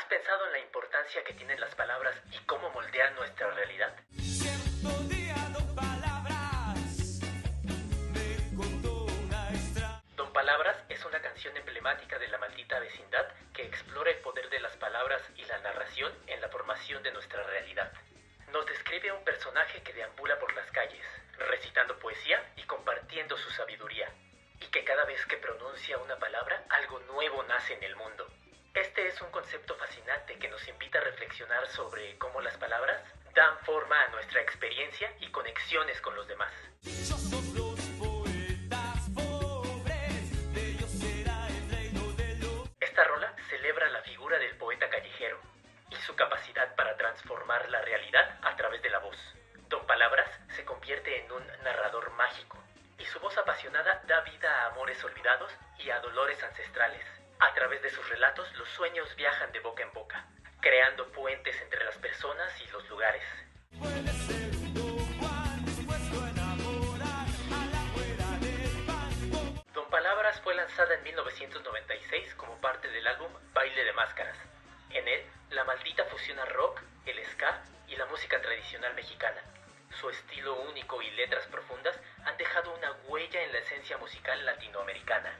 ¿Has pensado en la importancia que tienen las palabras y cómo moldean nuestra realidad? Cierto día, Don Palabras me contó una extra. Don Palabras es una canción emblemática de La Maldita Vecindad que explora el poder de las palabras y la narración en la formación de nuestra realidad. Nos describe a un personaje que deambula por las calles, recitando poesía y compartiendo su sabiduría, y que cada vez que pronuncia una palabra, algo nuevo nace en el mundo. Este es un concepto fascinante que nos invita a reflexionar sobre cómo las palabras dan forma a nuestra experiencia y conexiones con los demás. Dichosos los poetas pobres, de ellos será el reino de los. Esta rola celebra la figura del poeta callejero y su capacidad para transformar la realidad a través de la voz. Don Palabras se convierte en un narrador mágico y su voz apasionada da vida a amores olvidados y a dolores ancestrales. A través de sus relatos, los sueños viajan de boca en boca, creando puentes entre las personas y los lugares. Puede ser un Don Juan dispuesto a enamorar a la güera del banco. Don Palabras fue lanzada en 1996 como parte del álbum Baile de Máscaras. En él, La Maldita fusiona rock, el ska y la música tradicional mexicana. Su estilo único y letras profundas han dejado una huella en la esencia musical latinoamericana.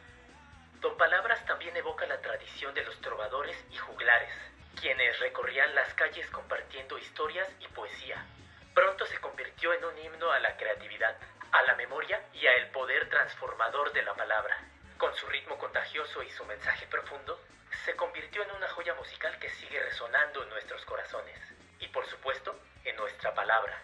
Don Palabras también evoca la tradición de los trovadores y juglares, quienes recorrían las calles compartiendo historias y poesía. Pronto se convirtió en un himno a la creatividad, a la memoria y a el poder transformador de la palabra. Con su ritmo contagioso y su mensaje profundo, se convirtió en una joya musical que sigue resonando en nuestros corazones y, por supuesto, en nuestra palabra.